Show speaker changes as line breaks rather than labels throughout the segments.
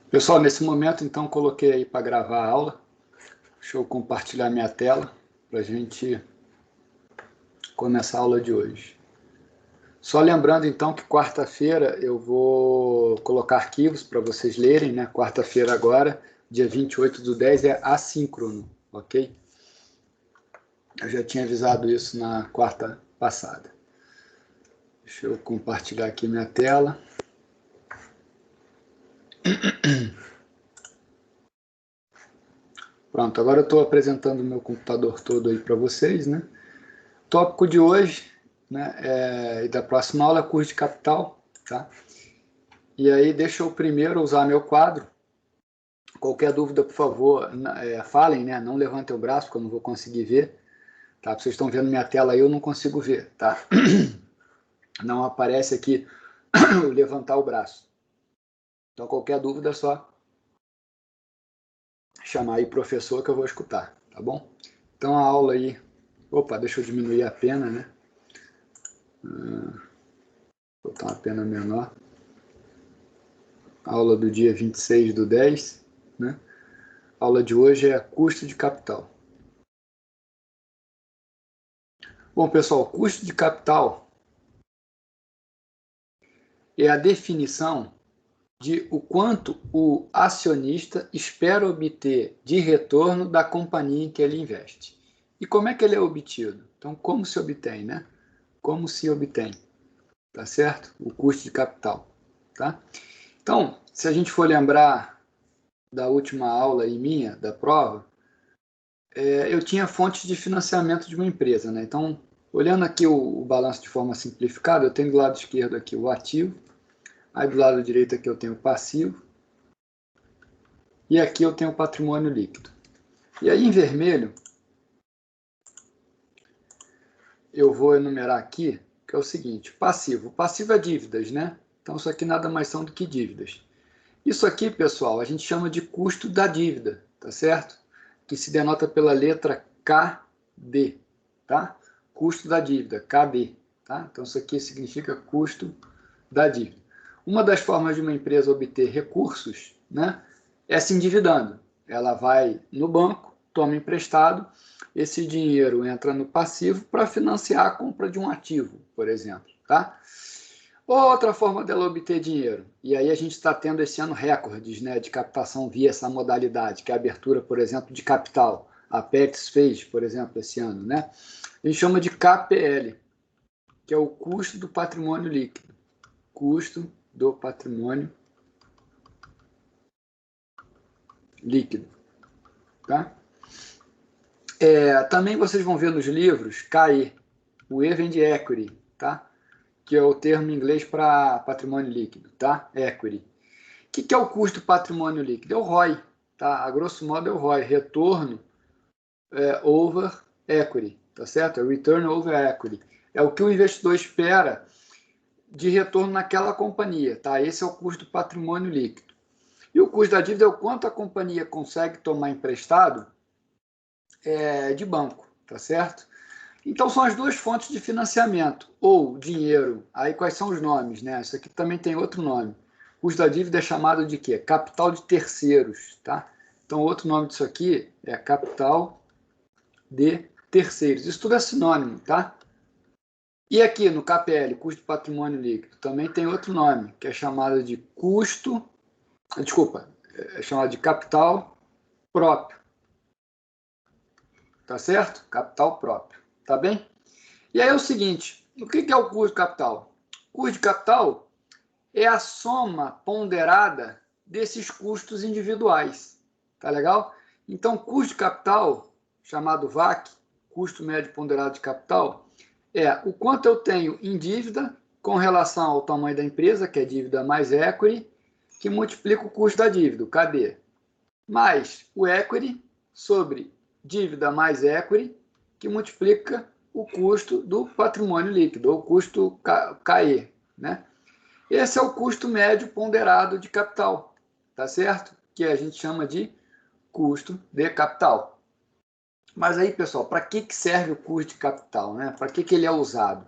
Pessoal, nesse momento, então, coloquei aí para gravar a aula. Deixa eu compartilhar minha tela para a gente começar a aula de hoje. Só lembrando, então, que quarta-feira eu vou colocar arquivos para vocês lerem, né? Quarta-feira agora, dia 28/10, é assíncrono, ok? Eu já tinha avisado isso na quarta passada. Deixa eu compartilhar aqui minha tela. Pronto, agora eu estou apresentando o meu computador todo aí para vocês, né? Tópico de hoje, né, e da próxima aula é curso de capital, tá? E aí deixa eu primeiro usar meu quadro. Qualquer dúvida, por favor, falem, né? Não levantem o braço, porque eu não vou conseguir ver, tá? Vocês estão vendo minha tela aí, eu não consigo ver, tá? Não aparece aqui o levantar o braço. Então, qualquer dúvida é só chamar aí o professor que eu vou escutar, tá bom? Então, a aula aí... Opa, deixa eu diminuir a pena, né? Botar uma pena menor. Aula do dia 26/10, né? A aula de hoje é custo de capital. Bom, pessoal, custo de capital é a definição de o quanto o acionista espera obter de retorno da companhia em que ele investe. E como é que ele é obtido? Então, como se obtém, né? Como se obtém, tá certo? O custo de capital, tá? Então, se a gente for lembrar da última aula aí minha, da prova, eu tinha fontes de financiamento de uma empresa, né? Então, olhando aqui o balanço de forma simplificada, eu tenho do lado esquerdo aqui o ativo, aí do lado direito aqui eu tenho o passivo, e aqui eu tenho o patrimônio líquido. E aí em vermelho, eu vou enumerar aqui, que é o seguinte, passivo. O passivo é dívidas, né? Então isso aqui nada mais são do que dívidas. Isso aqui, pessoal, a gente chama de custo da dívida, tá certo? Que se denota pela letra KD, tá? Custo da dívida, KD, tá? Então isso aqui significa custo da dívida. Uma das formas de uma empresa obter recursos, né, é se endividando. Ela vai no banco, toma emprestado, esse dinheiro entra no passivo para financiar a compra de um ativo, por exemplo, tá? Outra forma dela obter dinheiro, e aí a gente está tendo esse ano recordes, né, de captação via essa modalidade, que é a abertura, por exemplo, de capital. A Apex fez, por exemplo, esse ano, né? A gente chama de KPL, que é o custo do patrimônio líquido. Custo do patrimônio líquido, tá? Também vocês vão ver nos livros CAE, o E vem de equity, tá? Que é o termo em inglês para patrimônio líquido, tá? Equity. O que é o custo do patrimônio líquido? É o ROI, tá? A grosso modo é o ROI, retorno over equity, tá certo? É return over equity. É o que o investidor espera de retorno naquela companhia, tá? Esse é o custo do patrimônio líquido. E o custo da dívida é o quanto a companhia consegue tomar emprestado de banco, tá certo? Então são as duas fontes de financiamento, ou dinheiro. Aí quais são os nomes, né? Isso aqui também tem outro nome. O custo da dívida é chamado de quê? Capital de terceiros, tá? Então outro nome disso aqui é capital de terceiros. Isso tudo é sinônimo, tá? E aqui no KPL, custo de patrimônio líquido, também tem outro nome, que é chamado de custo, desculpa, é chamado de capital próprio, tá certo? Capital próprio, tá bem? E aí é o seguinte, o que é o custo de capital? O custo de capital é a soma ponderada desses custos individuais, tá legal? Então, custo de capital, chamado VAC, custo médio ponderado de capital, é o quanto eu tenho em dívida com relação ao tamanho da empresa, que é dívida mais equity, que multiplica o custo da dívida, o KD, mais o equity sobre dívida mais equity, que multiplica o custo do patrimônio líquido, ou custo KE, né? Esse é o custo médio ponderado de capital, tá certo? Que a gente chama de custo de capital. Mas aí, pessoal, para que serve o custo de capital, né? Para que ele é usado?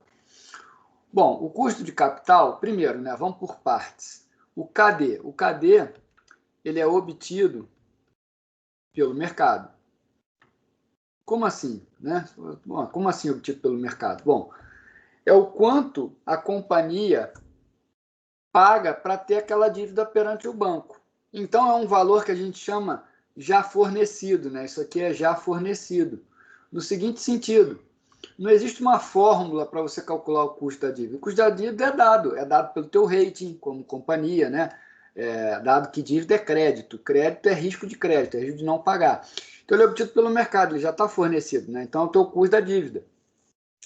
Bom, o custo de capital, primeiro, né? Vamos por partes. O KD ele é obtido pelo mercado. Como assim, né? Bom, como assim obtido pelo mercado? Bom, é o quanto a companhia paga para ter aquela dívida perante o banco. Então, é um valor que a gente chama já fornecido, né? Isso aqui é já fornecido. No seguinte sentido, não existe uma fórmula para você calcular o custo da dívida. O custo da dívida é dado pelo teu rating como companhia, né? Dado que dívida é crédito. Crédito é risco de crédito, é risco de não pagar. Então, ele é obtido pelo mercado, ele já está fornecido, né? Então, é o teu custo da dívida.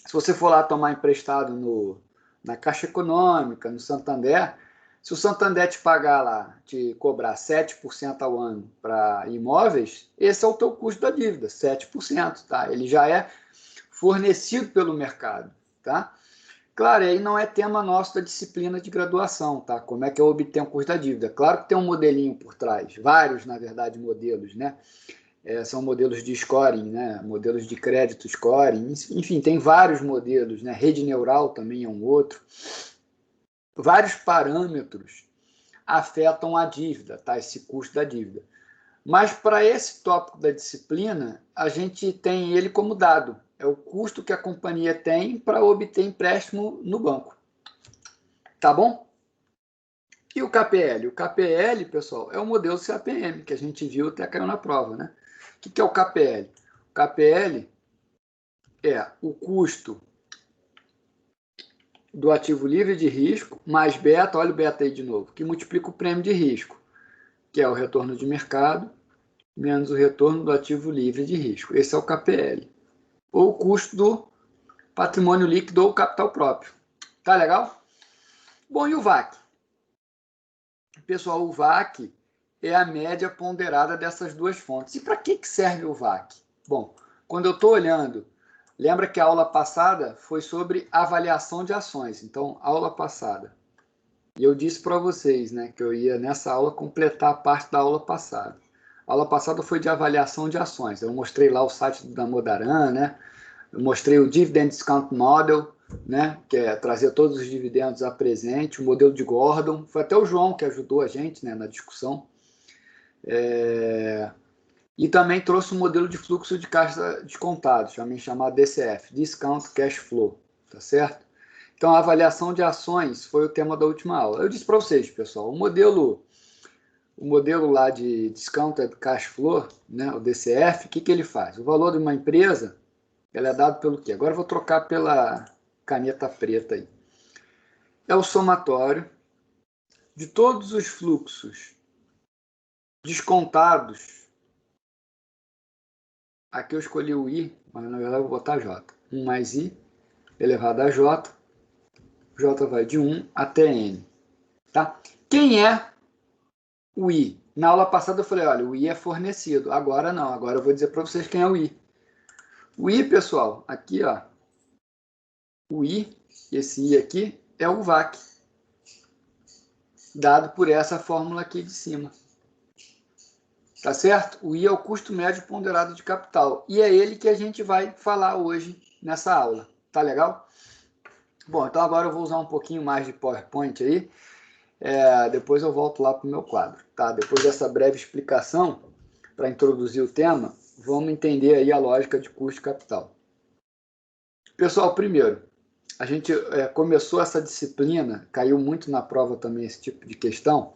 Se você for lá tomar emprestado na Caixa Econômica, no Santander, se o Santander te pagar lá, te cobrar 7% ao ano para imóveis, esse é o teu custo da dívida, 7%, tá? Ele já é fornecido pelo mercado, tá? Claro, aí não é tema nosso da disciplina de graduação, tá? Como é que eu obtenho o custo da dívida? Claro que tem um modelinho por trás, vários, na verdade, modelos, né? São modelos de scoring, né? Modelos de crédito scoring, enfim, tem vários modelos, né? Rede neural também é um outro. Vários parâmetros afetam a dívida, tá? Esse custo da dívida. Mas para esse tópico da disciplina, a gente tem ele como dado. É o custo que a companhia tem para obter empréstimo no banco. Tá bom? E o KPL? O KPL, pessoal, é o modelo CAPM, que a gente viu até caiu na prova, né? O que é o KPL? O KPL é o custo do ativo livre de risco mais beta, olha o beta aí de novo, que multiplica o prêmio de risco, que é o retorno de mercado, menos o retorno do ativo livre de risco. Esse é o KPL. Ou o custo do patrimônio líquido ou capital próprio. Tá legal? Bom, e o VAC? Pessoal, o VAC é a média ponderada dessas duas fontes. E para que serve o VAC? Bom, quando eu estou olhando, lembra que a aula passada foi sobre avaliação de ações. Então, aula passada. E eu disse para vocês, né, que eu ia nessa aula completar a parte da aula passada. A aula passada foi de avaliação de ações. Eu mostrei lá o site da Modaran, né? Eu mostrei o Dividend Discount Model, né, que é trazer todos os dividendos a presente, o modelo de Gordon. Foi até o João que ajudou a gente, né, na discussão. E também trouxe um modelo de fluxo de caixa descontado, também chamado DCF, Discount Cash Flow, tá certo? Então, a avaliação de ações foi o tema da última aula. Eu disse para vocês, pessoal, o modelo lá de Discounted Cash Flow, né, o DCF, o que ele faz? O valor de uma empresa, ela é dado pelo quê? Agora eu vou trocar pela caneta preta aí. É o somatório de todos os fluxos descontados. Aqui eu escolhi o I, mas na verdade eu vou botar J. 1 mais I elevado a J. J vai de 1 até N. Tá? Quem é o I? Na aula passada eu falei, olha, o I é fornecido. Agora não, agora eu vou dizer para vocês quem é o I. O I, pessoal, aqui, ó. O I, esse I aqui, é o VAC. Dado por essa fórmula aqui de cima. Tá certo? O I é o custo médio ponderado de capital. E é ele que a gente vai falar hoje nessa aula. Tá legal? Bom, então agora eu vou usar um pouquinho mais de PowerPoint aí. Depois eu volto lá para o meu quadro. Tá? Depois dessa breve explicação, para introduzir o tema, vamos entender aí a lógica de custo de capital. Pessoal, primeiro, a gente começou essa disciplina, caiu muito na prova também esse tipo de questão,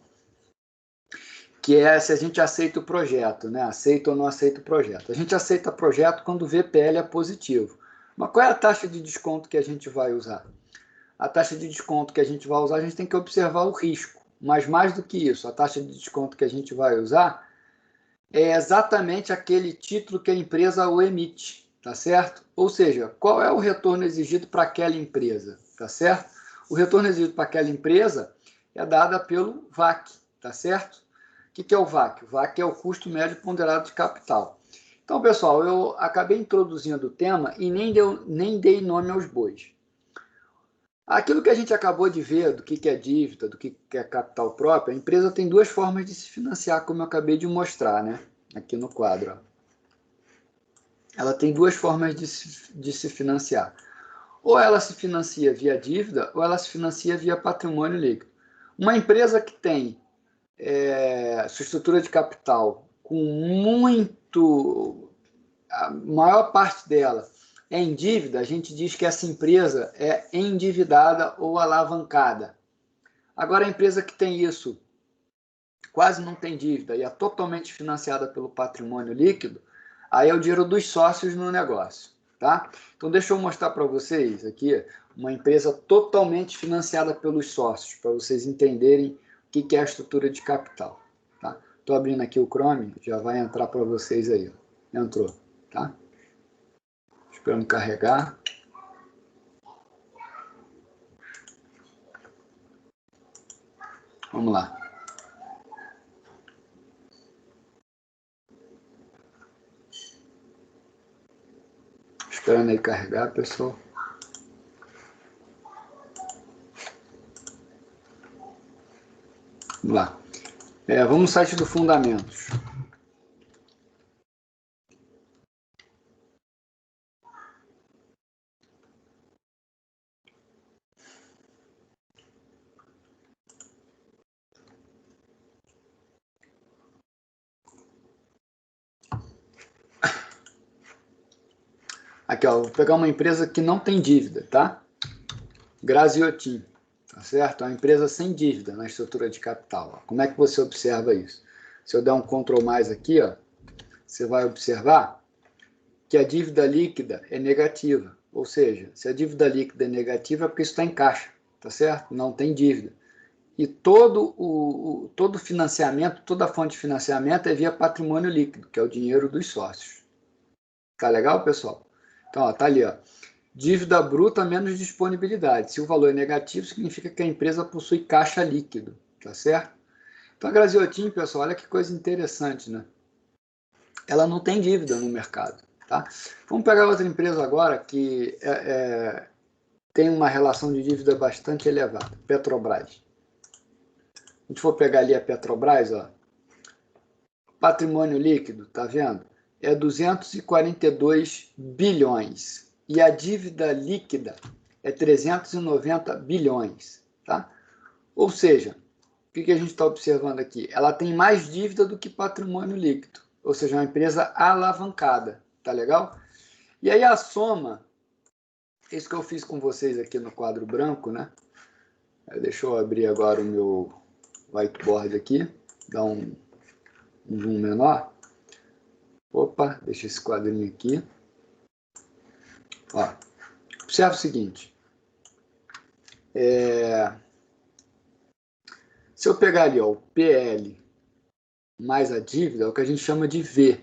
que é se a gente aceita o projeto, né? Aceita ou não aceita o projeto. A gente aceita o projeto quando o VPL é positivo. Mas qual é a taxa de desconto que a gente vai usar? A taxa de desconto que a gente vai usar, a gente tem que observar o risco. Mas mais do que isso, a taxa de desconto que a gente vai usar é exatamente aquele título que a empresa o emite, tá certo? Ou seja, qual é o retorno exigido para aquela empresa, tá certo? O retorno exigido para aquela empresa é dado pelo VAC, tá certo? O que é o VAC? O VAC é o custo médio ponderado de capital. Então, pessoal, eu acabei introduzindo o tema e nem dei nome aos bois. Aquilo que a gente acabou de ver do que é dívida, do que é capital próprio, a empresa tem duas formas de se financiar, como eu acabei de mostrar, né? Aqui no quadro. Ó. Ela tem duas formas de se financiar. Ou ela se financia via dívida, ou ela se financia via patrimônio líquido. Uma empresa que tem sua estrutura de capital com a maior parte dela é em dívida, a gente diz que essa empresa é endividada ou alavancada. Agora, a empresa que tem isso, quase não tem dívida e é totalmente financiada pelo patrimônio líquido, aí é o dinheiro dos sócios no negócio, tá? Então, deixa eu mostrar para vocês aqui uma empresa totalmente financiada pelos sócios, para vocês entenderem o que é a estrutura de capital, tá? Estou abrindo aqui o Chrome, já vai entrar para vocês aí. Entrou, tá? Esperando carregar. Vamos lá. Esperando aí carregar, pessoal. Vamos lá. Vamos no site do Fundamentos. Aqui, ó, vou pegar uma empresa que não tem dívida, tá? Graziotin, tá certo? É uma empresa sem dívida na estrutura de capital. Ó. Como é que você observa isso? Se eu der um Ctrl mais aqui, ó, você vai observar que a dívida líquida é negativa. Ou seja, se a dívida líquida é negativa é porque isso está em caixa, tá certo? Não tem dívida. E todo financiamento, toda fonte de financiamento é via patrimônio líquido, que é o dinheiro dos sócios. Tá legal, pessoal? Então, ó, tá ali, ó. Dívida bruta menos disponibilidade. Se o valor é negativo, significa que a empresa possui caixa líquido, tá certo? Então, a Graziotin, pessoal, olha que coisa interessante, né? Ela não tem dívida no mercado, tá? Vamos pegar outra empresa agora que tem uma relação de dívida bastante elevada, Petrobras. A gente for pegar ali a Petrobras, ó, patrimônio líquido, tá vendo? É 242 bilhões. E a dívida líquida é 390 bilhões, tá? Ou seja, o que a gente está observando aqui? Ela tem mais dívida do que patrimônio líquido, ou seja, uma empresa alavancada, tá legal? E aí a soma, isso que eu fiz com vocês aqui no quadro branco, né? Deixa eu abrir agora o meu whiteboard aqui, dar um zoom menor. Opa, deixa esse quadrinho aqui. Ó, observa o seguinte. Se eu pegar ali ó, o PL mais a dívida, é o que a gente chama de V,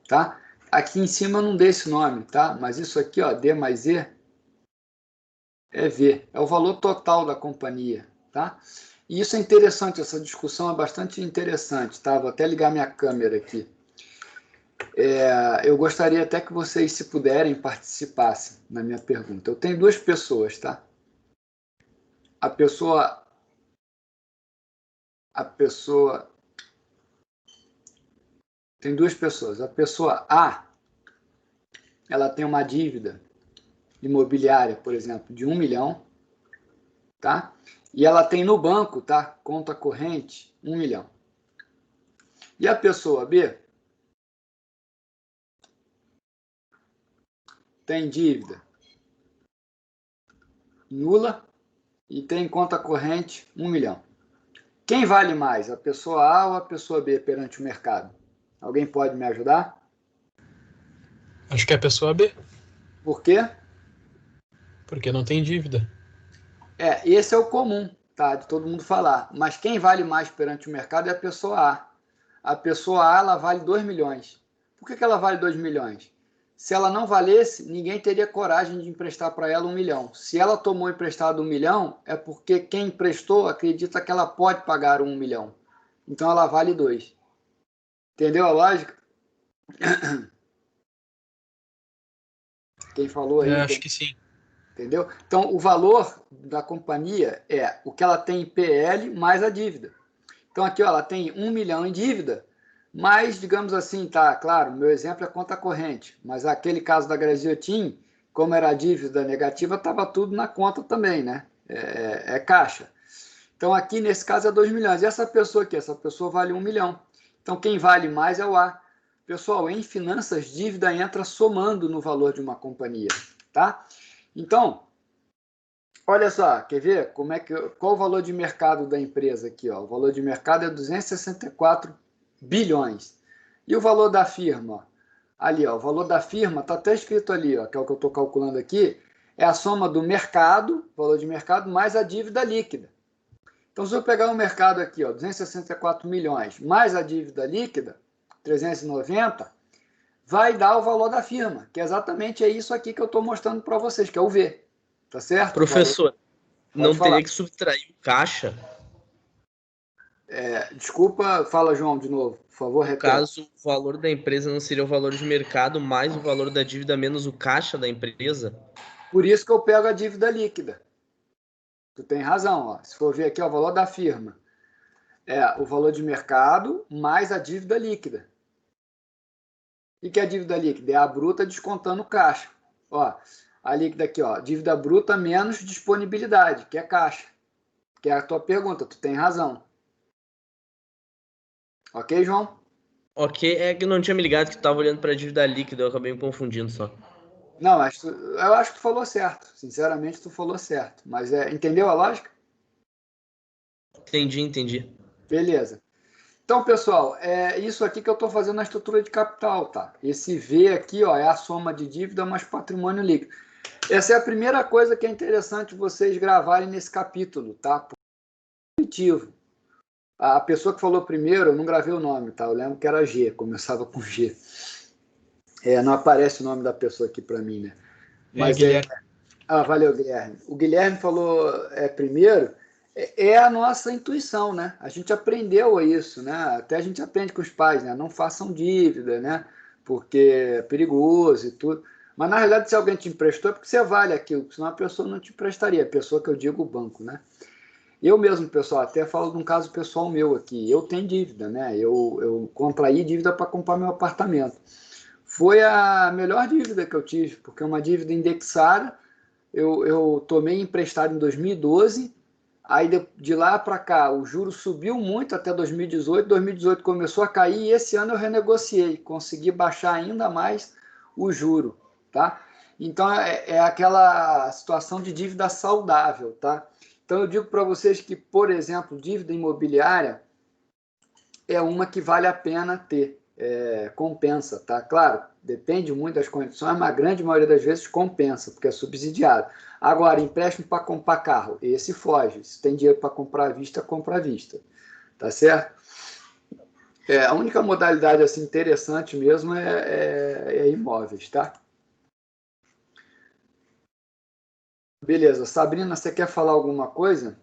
tá? Aqui em cima eu não dei esse nome, tá? Mas isso aqui, ó, D mais E, é V. É o valor total da companhia, tá? E isso é interessante, essa discussão é bastante interessante, tá? Vou até ligar minha câmera aqui. Eu gostaria até que vocês, se puderem, participassem na minha pergunta. Eu tenho duas pessoas, tá? A pessoa tem duas pessoas. A pessoa A, ela tem uma dívida imobiliária, por exemplo, de 1 milhão, tá? E ela tem no banco, tá? Conta corrente, 1 milhão. E a pessoa B tem dívida nula e tem conta corrente 1 milhão. Quem vale mais, a pessoa A ou a pessoa B perante o mercado? Alguém pode me ajudar?
Acho que é a pessoa B,
Por quê?
porque não tem dívida.
Esse é o comum, tá? De todo mundo falar. Mas quem vale mais perante o mercado é a pessoa A. A pessoa A, ela vale 2 milhões. Por que ela vale 2 milhões? Se ela não valesse, ninguém teria coragem de emprestar para ela 1 milhão. Se ela tomou emprestado 1 milhão, é porque quem emprestou acredita que ela pode pagar 1 milhão. Então ela vale 2. Entendeu a lógica? Quem falou aí,
Acho que sim.
entendeu? Então o valor da companhia é o que ela tem em PL mais a dívida. Então aqui ó, ela tem 1 milhão em dívida, mas digamos assim, tá, claro, meu exemplo é conta corrente, mas aquele caso da Graziotin, como era a dívida negativa, estava tudo na conta também, né? É caixa. Então, aqui, nesse caso, é 2 milhões. E essa pessoa aqui, essa pessoa vale 1 milhão. Então, quem vale mais é o A. Pessoal, em finanças, dívida entra somando no valor de uma companhia, tá? Então, olha só, quer ver qual o valor de mercado da empresa aqui? Ó? O valor de mercado é 264 bilhões. E o valor da firma? Ó, ali, ó, o valor da firma está até escrito ali, ó, que é o que eu estou calculando aqui, é a soma do mercado, valor de mercado, mais a dívida líquida. Então, se eu pegar o mercado aqui, ó, 264 milhões, mais a dívida líquida, 390, vai dar o valor da firma, que é exatamente isso aqui que eu estou mostrando para vocês, que é o V. Tá certo?
Professor,
Pode
não
falar.
teria que subtrair o caixa?
Desculpa, fala, João, de novo. Por favor,
No
repete.
caso, o valor da empresa não seria o valor de mercado mais o valor da dívida menos o caixa da empresa?
Por isso que eu pego a dívida líquida. Tu tem razão, ó. Se for ver aqui, ó, o valor da firma é o valor de mercado mais a dívida líquida. O que é a dívida líquida? É a bruta descontando o caixa. Ó, a líquida aqui, ó, dívida bruta menos disponibilidade, que é caixa. Que é a tua pergunta, tu tem razão. Ok, João?
Ok, é que eu não tinha me ligado que tu estava olhando para a dívida líquida, eu acabei me confundindo só.
Não, eu acho que tu falou certo. Sinceramente, tu falou certo. Mas entendeu a lógica?
Entendi.
Beleza. Então, pessoal, é isso aqui que eu estou fazendo na estrutura de capital, tá? Esse V aqui, ó, é a soma de dívida mais patrimônio líquido. Essa é a primeira coisa que é interessante vocês gravarem nesse capítulo, tá? Positivo. A pessoa que falou primeiro, eu não gravei o nome, tá? Eu lembro que era G, começava com G. Não aparece o nome da pessoa aqui para mim, né? Mas
Guilherme.
valeu, Guilherme. O Guilherme falou primeiro, é a nossa intuição, né? A gente aprendeu isso, né? Até a gente aprende com os pais, né? Não façam dívida, né? Porque é perigoso e tudo. Mas, na realidade, se alguém te emprestou, é porque você vale aquilo, senão a pessoa não te emprestaria. A pessoa que eu digo, o banco, né? Eu mesmo, pessoal, até falo de um caso pessoal meu aqui. Eu tenho dívida, né? Eu contraí dívida para comprar meu apartamento. Foi a melhor dívida que eu tive, porque é uma dívida indexada. Eu tomei emprestado em 2012, aí de lá para cá o juro subiu muito até 2018, 2018 começou a cair e esse ano eu renegociei, consegui baixar ainda mais o juro, tá? Então é aquela situação de dívida saudável, tá? Então eu digo para vocês que, por exemplo, dívida imobiliária é uma que vale a pena ter, compensa, tá? Claro, depende muito das condições, mas a grande maioria das vezes compensa, porque é subsidiado. Agora, empréstimo para comprar carro, esse foge. Se tem dinheiro para comprar à vista, compra à vista, tá certo? A única modalidade assim, interessante mesmo é imóveis, tá? Beleza, Sabrina, você quer falar alguma coisa?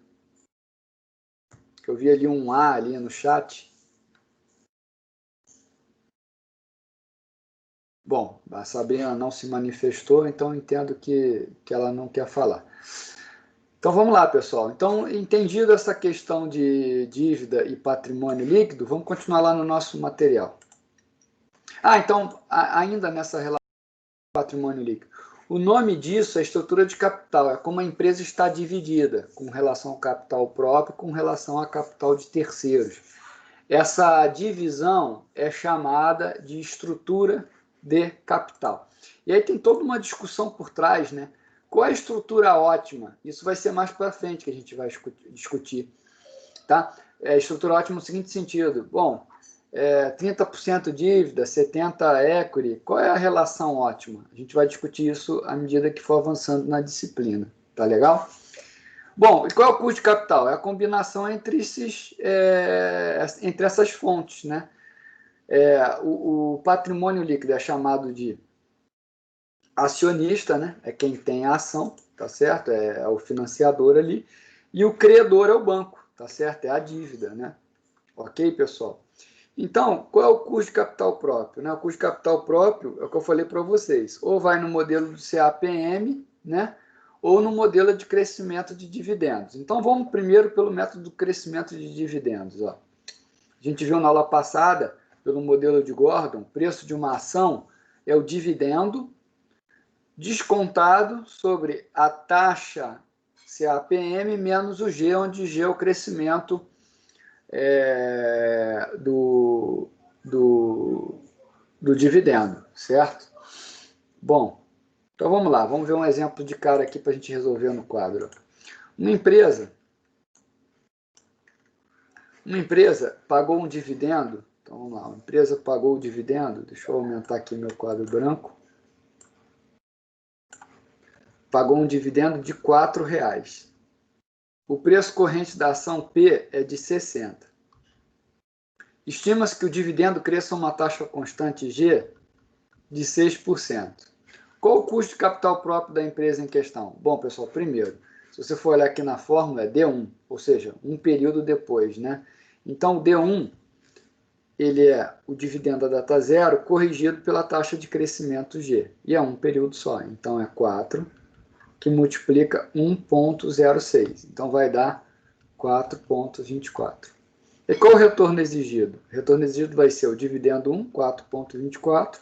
Eu vi ali um A ali no chat. Bom, a Sabrina não se manifestou, então entendo que ela não quer falar. Então vamos lá, pessoal. Então, entendido essa questão de dívida e patrimônio líquido, vamos continuar lá no nosso material. Então, ainda nessa relação com patrimônio líquido. O nome disso é estrutura de capital, é como a empresa está dividida, com relação ao capital próprio, com relação a capital de terceiros. Essa divisão é chamada de estrutura de capital. E aí tem toda uma discussão por trás, né? Qual é a estrutura ótima? Isso vai ser mais para frente que a gente vai discutir, tá? Estrutura ótima no seguinte sentido. Bom, 30% dívida, 70% equity. Qual é a relação ótima? A gente vai discutir isso à medida que for avançando na disciplina. Tá legal? Bom, e qual é o custo de capital? É a combinação entre essas fontes, né? O patrimônio líquido é chamado de acionista, né? É quem tem a ação, tá certo? É o financiador ali. E o credor é o banco, tá certo? É a dívida, né? Ok, pessoal? Então, qual é o custo de capital próprio? Né? O custo de capital próprio é o que eu falei para vocês. Ou vai no modelo do CAPM, né? Ou no modelo de crescimento de dividendos. Então, vamos primeiro pelo método do crescimento de dividendos. Ó. A gente viu na aula passada, pelo modelo de Gordon, preço de uma ação é o dividendo descontado sobre a taxa CAPM menos o G, onde G é o crescimento do dividendo, certo? Bom, então vamos lá, vamos ver um exemplo de cara aqui para a gente resolver no quadro. Uma empresa pagou um dividendo, então vamos lá, uma empresa pagou o dividendo, deixa eu aumentar aqui meu quadro branco, pagou um dividendo de R$4. O preço corrente da ação P é de 60. Estima-se que o dividendo cresça a uma taxa constante G de 6%. Qual o custo de capital próprio da empresa em questão? Bom, pessoal, primeiro, se você for olhar aqui na fórmula, é D1, ou seja, um período depois, né? Então, o D1, ele é o dividendo da data zero corrigido pela taxa de crescimento G. E é um período só, então é 4, que multiplica 1,06. Então, vai dar 4,24. E qual o retorno exigido? O retorno exigido vai ser o dividendo 1, 4,24,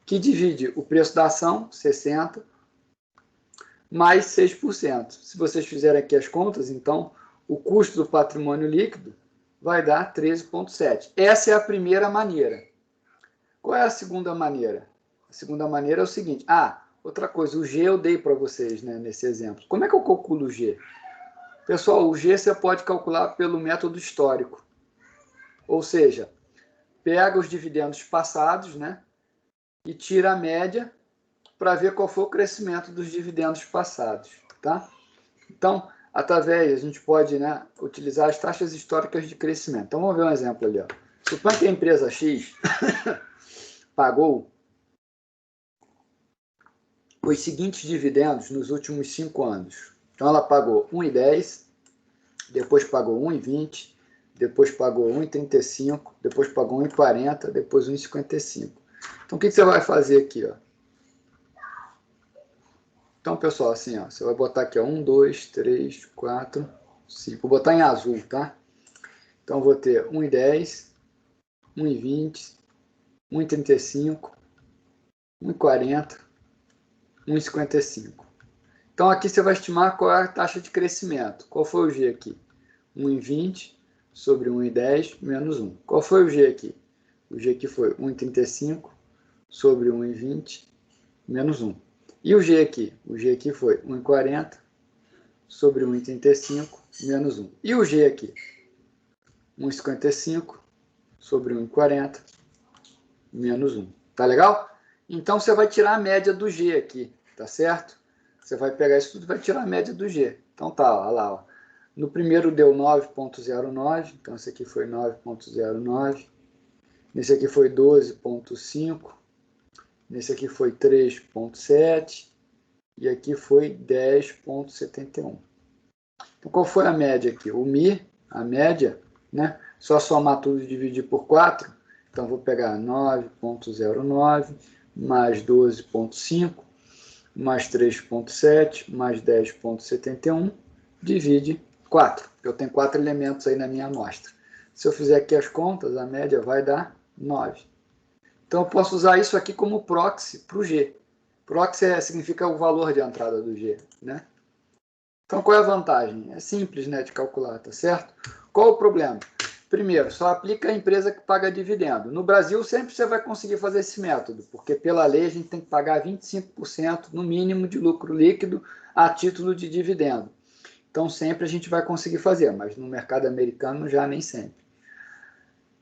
que divide o preço da ação, 60, mais 6%. Se vocês fizerem aqui as contas, então, o custo do patrimônio líquido vai dar 13,7. Essa é a primeira maneira. Qual é a segunda maneira? A segunda maneira é o seguinte. Outra coisa, o G eu dei para vocês, né, nesse exemplo. Como é que eu calculo o G? Pessoal, o G você pode calcular pelo método histórico. Ou seja, pega os dividendos passados, né, e tira a média para ver qual foi o crescimento dos dividendos passados, tá? Então, através, a gente pode, né, utilizar as taxas históricas de crescimento. Então, vamos ver um exemplo ali. Ó. Suponha que a empresa X pagou os seguintes dividendos nos últimos 5 anos. Então, ela pagou 1,10, depois pagou 1,20, depois pagou 1,35, depois pagou 1,40, depois 1,55. Então, o que você vai fazer aqui? Ó? Então, pessoal, assim, ó, você vai botar aqui, ó, 1, 2, 3, 4, 5. Vou botar em azul, tá? Então, vou ter 1,10, 1,20, 1,35, 1,40, 1,55. Então, aqui você vai estimar qual é a taxa de crescimento. Qual foi o G aqui? 1,20 sobre 1,10 menos 1. Qual foi o G aqui? O G aqui foi 1,35 sobre 1,20 menos 1. E o G aqui? O G aqui foi 1,40 sobre 1,35 menos 1. E o G aqui? 1,55 sobre 1,40 menos 1. Tá legal? Então, você vai tirar a média do G aqui, tá certo? Você vai pegar isso tudo e vai tirar a média do G. Então, tá, olha lá, ó. No primeiro deu 9,09, então esse aqui foi 9,09. Nesse aqui foi 12,5. Nesse aqui foi 3,7 e aqui foi 10,71. Então, qual foi a média aqui? O Mi, a média, né? Só somar tudo e dividir por 4. Então, vou pegar 9,09 mais 12,5 mais 3,7 mais 10,71 divide 4. Eu tenho 4 elementos aí na minha amostra. Se eu fizer aqui as contas, a média vai dar 9. Então, eu posso usar isso aqui como proxy para o G. Proxy significa o valor de entrada do G, né? Então, qual é a vantagem? É simples, né, de calcular, tá certo? Qual o problema? Primeiro, só aplica a empresa que paga dividendo. No Brasil, sempre você vai conseguir fazer esse método, porque pela lei a gente tem que pagar 25% no mínimo de lucro líquido a título de dividendo. Então, sempre a gente vai conseguir fazer, mas no mercado americano já nem sempre.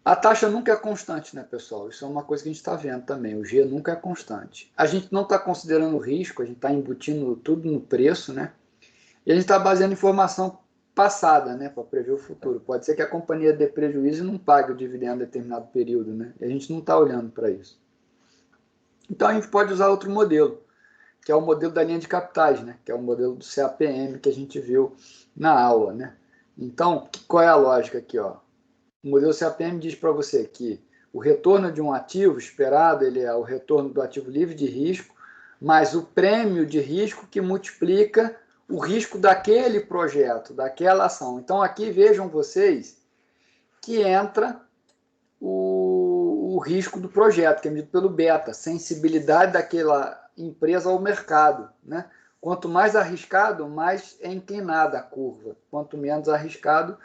A taxa nunca é constante, né, pessoal? Isso é uma coisa que a gente está vendo também. O G nunca é constante. A gente não está considerando o risco, a gente está embutindo tudo no preço, né? E a gente está baseando informação passada, né, para prever o futuro. Pode ser que a companhia dê prejuízo e não pague o dividendo em determinado período, né? E a gente não está olhando para isso. Então, a gente pode usar outro modelo, que é o modelo da linha de capitais, né? Que é o modelo do CAPM que a gente viu na aula, né? Então, qual é a lógica aqui, ó? O modelo CAPM diz para você que o retorno de um ativo esperado, ele é o retorno do ativo livre de risco, mais o prêmio de risco que multiplica o risco daquele projeto, daquela ação. Então, aqui vejam vocês que entra o risco do projeto, que é medido pelo beta, sensibilidade daquela empresa ao mercado, né? Quanto mais arriscado, mais é inclinada a curva. Quanto menos arriscado,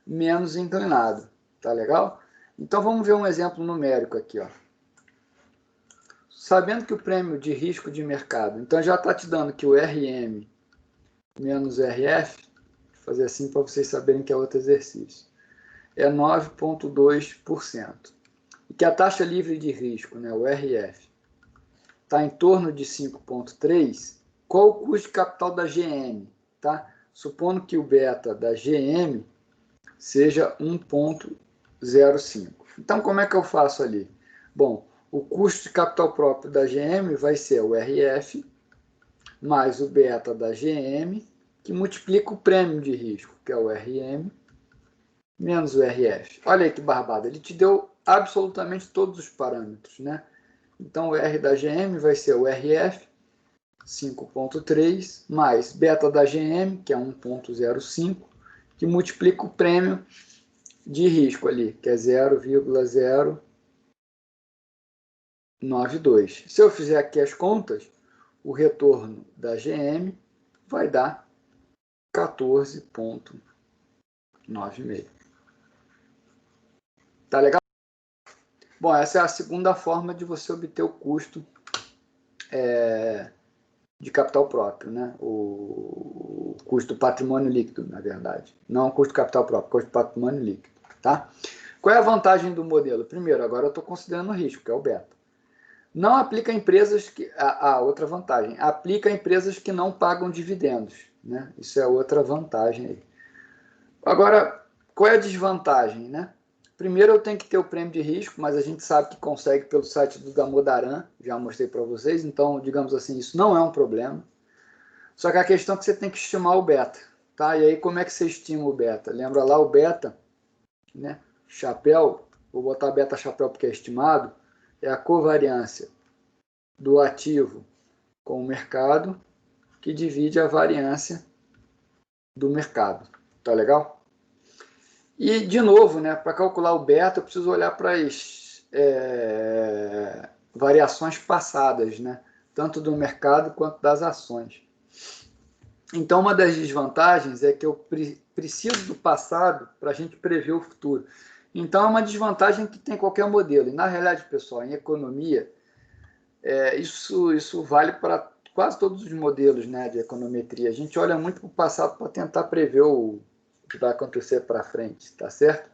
menos inclinado. Tá legal? Então vamos ver um exemplo numérico aqui, ó. Sabendo que o prêmio de risco de mercado, então já está te dando que o RM menos RF, vou fazer assim para vocês saberem que é outro exercício, é 9,2%. E que a taxa livre de risco, né, o RF, está em torno de 5,3%. Qual o custo de capital da GM? Tá? Supondo que o beta da GM seja 1,05. Então, como é que eu faço ali? Bom, o custo de capital próprio da GM vai ser o RF mais o beta da GM, que multiplica o prêmio de risco, que é o RM, menos o RF. Olha aí que barbada, ele te deu absolutamente todos os parâmetros, né? Então, o R da GM vai ser o RF, 5,3, mais beta da GM, que é 1,05, que multiplica o prêmio de risco ali, que é 0,092. Se eu fizer aqui as contas, o retorno da GM vai dar 14,96. Tá legal? Bom, essa é a segunda forma de você obter o custo de capital próprio, né? O custo do patrimônio líquido, na verdade. Não o custo do capital próprio, o custo do patrimônio líquido. Tá? Qual é a vantagem do modelo? Primeiro, agora eu estou considerando o risco, que é o beta. Não aplica a empresas que... outra vantagem. Aplica a empresas que não pagam dividendos. Né? Isso é outra vantagem aí. Agora, qual é a desvantagem? Né? Primeiro, eu tenho que ter o prêmio de risco, mas a gente sabe que consegue pelo site do Damodaran, já mostrei para vocês, então, digamos assim, isso não é um problema. Só que a questão é que você tem que estimar o beta. Tá? E aí, como é que você estima o beta? Lembra lá o beta, né? Chapéu, vou botar beta chapéu porque é estimado, é a covariância do ativo com o mercado, que divide a variância do mercado. Tá legal? E, de novo, né, para calcular o beta, eu preciso olhar para as variações passadas, né, tanto do mercado quanto das ações. Então, uma das desvantagens é que eu preciso do passado para a gente prever o futuro. Então, é uma desvantagem que tem qualquer modelo. E, na realidade, pessoal, em economia, isso vale para quase todos os modelos, né, de econometria. A gente olha muito para o passado para tentar prever o que vai acontecer para frente, tá certo?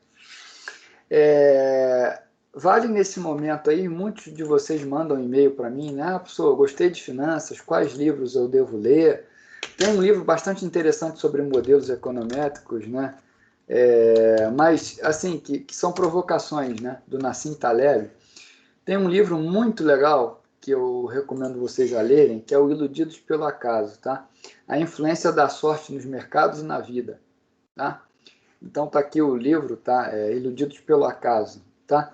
Vale nesse momento aí, muitos de vocês mandam e-mail para mim, né? Professor, gostei de finanças, quais livros eu devo ler? Tem um livro bastante interessante sobre modelos econométricos, né? Mas, assim, que são provocações, né? Do Nassim Taleb. Tem um livro muito legal que eu recomendo vocês a lerem, que é o Iludidos pelo Acaso, tá? A influência da sorte nos mercados e na vida, tá? Então tá aqui o livro, tá? Iludidos pelo Acaso, tá?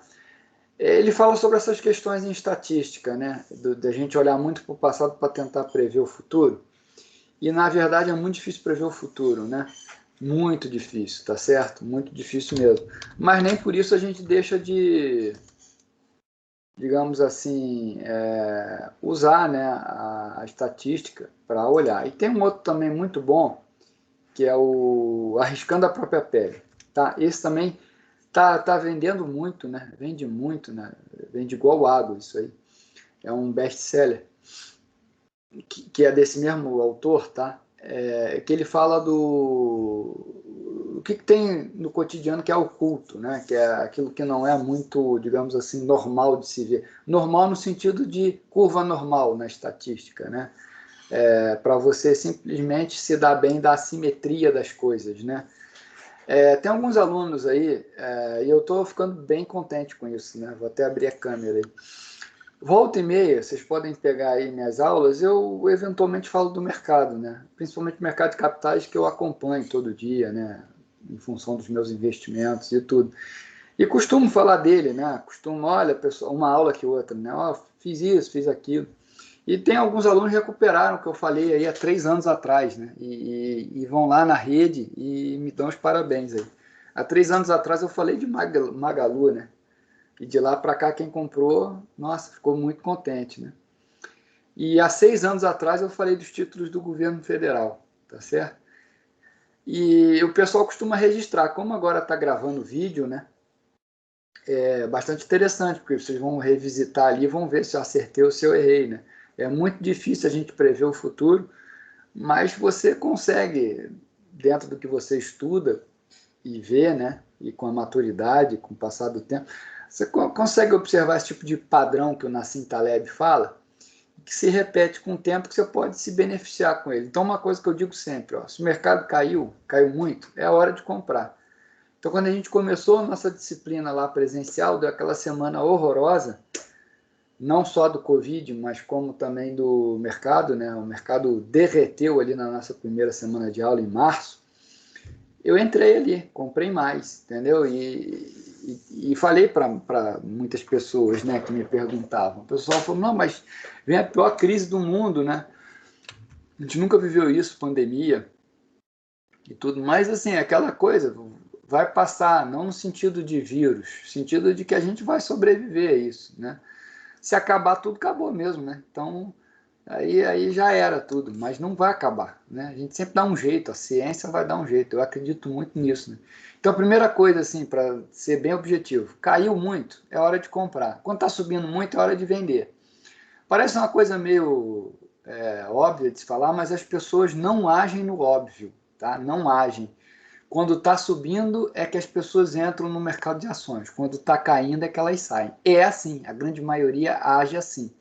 Ele fala sobre essas questões em estatística, né? Da gente olhar muito para o passado para tentar prever o futuro. E na verdade é muito difícil prever o futuro, né? Muito difícil, tá certo? Muito difícil mesmo. Mas nem por isso a gente deixa de, digamos assim, usar, né, a estatística para olhar. E tem um outro também muito bom, que é o Arriscando a Própria Pele. Tá? Esse também tá vendendo muito, né? Vende muito, né? Vende igual água isso aí. É um best-seller, que é desse mesmo autor, tá? Que ele fala do que tem no cotidiano que é oculto, né? Que é aquilo que não é muito, digamos assim, normal de se ver. Normal no sentido de curva normal na estatística, né? Para você simplesmente se dar bem da assimetria das coisas, né? Tem alguns alunos aí, e eu estou ficando bem contente com isso, né? Vou até abrir a câmera aí. Volta e meia, vocês podem pegar aí minhas aulas, eu eventualmente falo do mercado, né? Principalmente o mercado de capitais que eu acompanho todo dia, né? Em função dos meus investimentos e tudo. E costumo falar dele, né? Costumo, olha, pessoal, uma aula que outra, né? Fiz isso, fiz aquilo. E tem alguns alunos que recuperaram o que eu falei aí há 3 anos atrás, né? E vão lá na rede e me dão os parabéns aí. Há 3 anos atrás eu falei de Magalu, né? E de lá para cá quem comprou, nossa, ficou muito contente, né? E há 6 anos atrás eu falei dos títulos do governo federal, tá certo? E o pessoal costuma registrar, como agora está gravando vídeo, né? É bastante interessante, porque vocês vão revisitar ali e vão ver se eu acertei ou se eu errei, né? É muito difícil a gente prever o futuro, mas você consegue, dentro do que você estuda e vê, né? E com a maturidade, com o passar do tempo, você consegue observar esse tipo de padrão que o Nassim Taleb fala, que se repete com o tempo, que você pode se beneficiar com ele. Então, uma coisa que eu digo sempre, ó, se o mercado caiu muito, é a hora de comprar. Então, quando a gente começou a nossa disciplina lá presencial, deu aquela semana horrorosa, não só do Covid, mas como também do mercado, né? O mercado derreteu ali na nossa primeira semana de aula, em março. Eu entrei ali, comprei mais, entendeu? E falei para muitas pessoas, né, que me perguntavam. O pessoal falou, não, mas vem a pior crise do mundo, né? A gente nunca viveu isso, pandemia e tudo. Mas, assim, é aquela coisa, vai passar, não no sentido de vírus, no sentido de que a gente vai sobreviver a isso, né? Se acabar tudo, acabou mesmo, né? Então, aí já era tudo, mas não vai acabar, né? A gente sempre dá um jeito, a ciência vai dar um jeito, eu acredito muito nisso, né? Então, a primeira coisa, assim, para ser bem objetivo, caiu muito, é hora de comprar. Quando está subindo muito, é hora de vender. Parece uma coisa meio óbvia de se falar, mas as pessoas não agem no óbvio, tá? Não agem. Quando está subindo é que as pessoas entram no mercado de ações. Quando está caindo é que elas saem. É assim, a grande maioria age assim.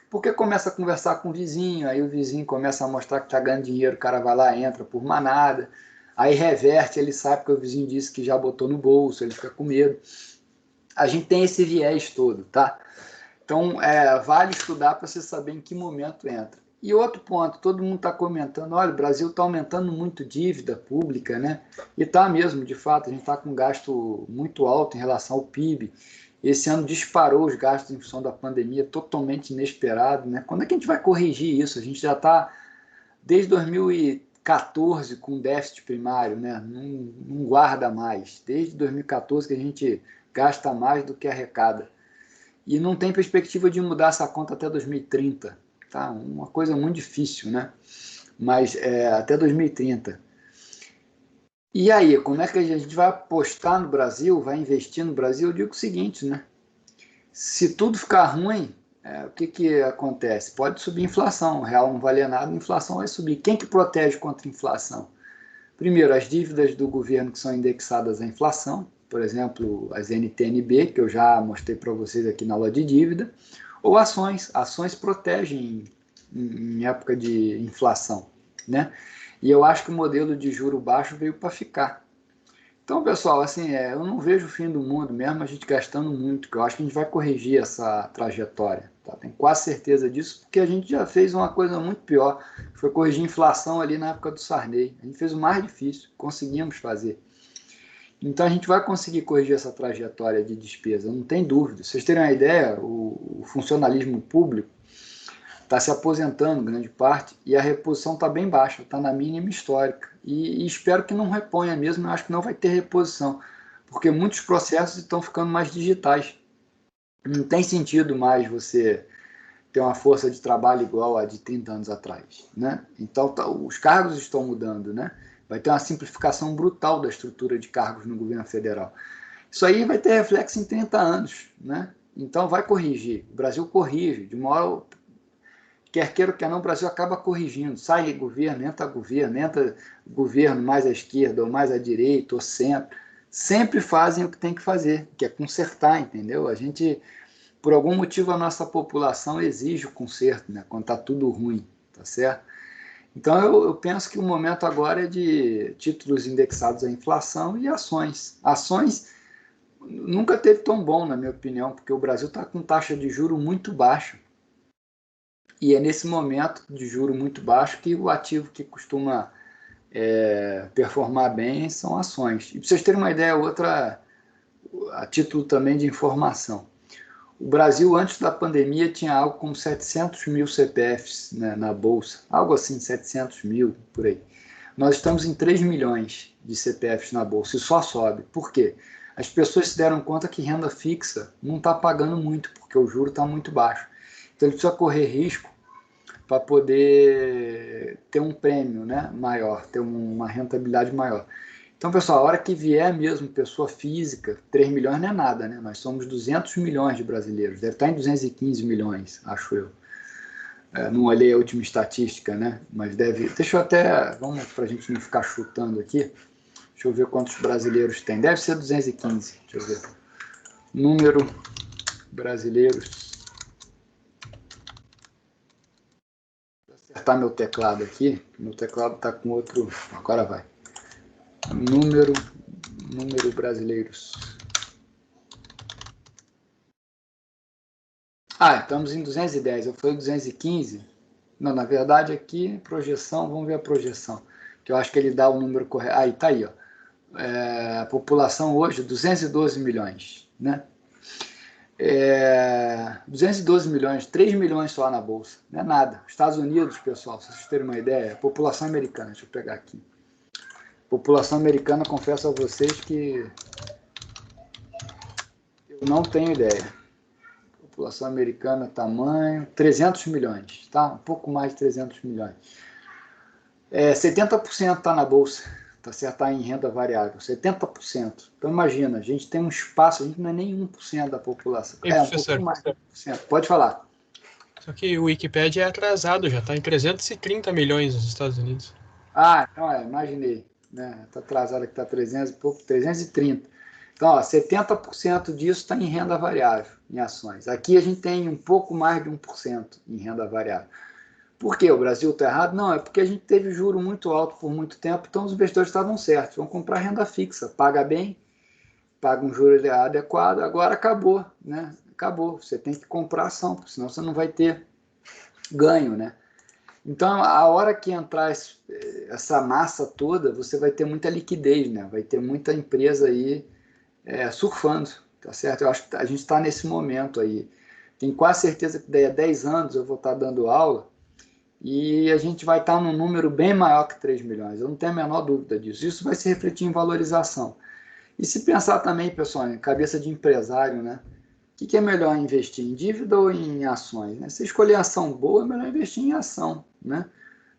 Porque começa a conversar com o vizinho, aí o vizinho começa a mostrar que está ganhando dinheiro, o cara vai lá, entra por manada, aí reverte, ele sabe que o vizinho disse que já botou no bolso, ele fica com medo. A gente tem esse viés todo, tá? Então, vale estudar para você saber em que momento entra. E outro ponto, todo mundo está comentando, olha, o Brasil está aumentando muito dívida pública, né? E está mesmo, de fato, a gente está com um gasto muito alto em relação ao PIB. Esse ano disparou os gastos em função da pandemia, totalmente inesperado, né? Quando é que a gente vai corrigir isso? A gente já está, desde 2014, com déficit primário, né? Não guarda mais. Desde 2014 que a gente gasta mais do que arrecada. E não tem perspectiva de mudar essa conta até 2030. Tá? Uma coisa muito difícil, né? Mas até 2030. E aí, como é que a gente vai apostar no Brasil, vai investir no Brasil? Eu digo o seguinte, né? Se tudo ficar ruim, o que acontece? Pode subir a inflação, o real não valer nada, a inflação vai subir. Quem que protege contra a inflação? Primeiro, as dívidas do governo que são indexadas à inflação, por exemplo, as NTN-B, que eu já mostrei para vocês aqui na aula de dívida, ou ações. Ações protegem em época de inflação, né? E eu acho que o modelo de juro baixo veio para ficar. Então, pessoal, assim, eu não vejo o fim do mundo mesmo a gente gastando muito, que eu acho que a gente vai corrigir essa trajetória. Tá? Tenho quase certeza disso, porque a gente já fez uma coisa muito pior, que foi corrigir a inflação ali na época do Sarney. A gente fez o mais difícil, conseguimos fazer. Então, a gente vai conseguir corrigir essa trajetória de despesa, não tem dúvida. Vocês terem uma ideia, o funcionalismo público está se aposentando, grande parte, e a reposição está bem baixa, está na mínima histórica. E espero que não reponha mesmo, eu acho que não vai ter reposição, porque muitos processos estão ficando mais digitais. Não tem sentido mais você ter uma força de trabalho igual a de 30 anos atrás, né? Então, os cargos estão mudando, né? Vai ter uma simplificação brutal da estrutura de cargos no governo federal. Isso aí vai ter reflexo em 30 anos, né? Então, vai corrigir. O Brasil corrige, de uma hora, quer queira ou quer não, o Brasil acaba corrigindo. Sai governo, entra governo mais à esquerda, ou mais à direita, ou centro. Sempre fazem o que tem que fazer, que é consertar, entendeu? A gente, por algum motivo, a nossa população exige o conserto, né? Quando está tudo ruim, tá certo? Então, eu penso que o momento agora é de títulos indexados à inflação e ações. Ações nunca teve tão bom, na minha opinião, porque o Brasil está com taxa de juro muito baixa. E é nesse momento de juro muito baixo que o ativo que costuma performar bem são ações. E para vocês terem uma ideia, outra, a título também de informação. O Brasil, antes da pandemia, tinha algo como 700 mil CPFs, né, na Bolsa. Algo assim, 700 mil, por aí. Nós estamos em 3 milhões de CPFs na Bolsa e só sobe. Por quê? As pessoas se deram conta que renda fixa não está pagando muito, porque o juro está muito baixo. Então ele precisa correr risco para poder ter um prêmio, né, maior, ter uma rentabilidade maior. Então, pessoal, a hora que vier mesmo pessoa física, 3 milhões não é nada, né? Nós somos 200 milhões de brasileiros, deve estar em 215 milhões, acho eu. Não olhei a última estatística, né? Mas deve... Deixa eu até... Vamos, para a gente não ficar chutando aqui. Deixa eu ver quantos brasileiros tem. Deve ser 215, deixa eu ver. Número brasileiros. Vou acertar meu teclado aqui. Meu teclado está com outro... Agora vai. Número brasileiros. Estamos em 210. Eu falei 215. Não, na verdade aqui, projeção, vamos ver a projeção. Que eu acho que ele dá o número correto. Aí, tá aí, ó. A população hoje, 212 milhões, né? 212 milhões, 3 milhões só na Bolsa. Não é nada. Estados Unidos, pessoal, se vocês terem uma ideia, população americana, deixa eu pegar aqui. População americana, confesso a vocês que eu não tenho ideia. População americana, tamanho, 300 milhões, tá? Um pouco mais de 300 milhões. 70% está na Bolsa, tá certo? Está em renda variável, 70%. Então imagina, a gente tem um espaço, a gente não é nem 1% da população. Um pouco mais de 1%. Pode falar.
Só que o Wikipedia é atrasado, já está em 330 milhões nos Estados Unidos.
Então imaginei. Né? Está atrasado aqui, está 300 e pouco, 330. Então, 70% disso está em renda variável, em ações. Aqui a gente tem um pouco mais de 1% em renda variável. Por que o Brasil está errado? Não, é porque a gente teve juro muito alto por muito tempo, então os investidores estavam certos, vão comprar renda fixa, paga bem, paga um juro adequado, agora acabou, né? Acabou, você tem que comprar ação, senão você não vai ter ganho, né? Então, a hora que entrar essa massa toda, você vai ter muita liquidez, né? Vai ter muita empresa aí surfando, tá certo? Eu acho que a gente está nesse momento aí. Tenho quase certeza que daí a 10 anos eu vou estar dando aula e a gente vai estar num número bem maior que 3 milhões. Eu não tenho a menor dúvida disso. Isso vai se refletir em valorização. E se pensar também, pessoal, em cabeça de empresário, né? O que é melhor investir, em dívida ou em ações? Né? Se escolher ação boa, é melhor investir em ação, né?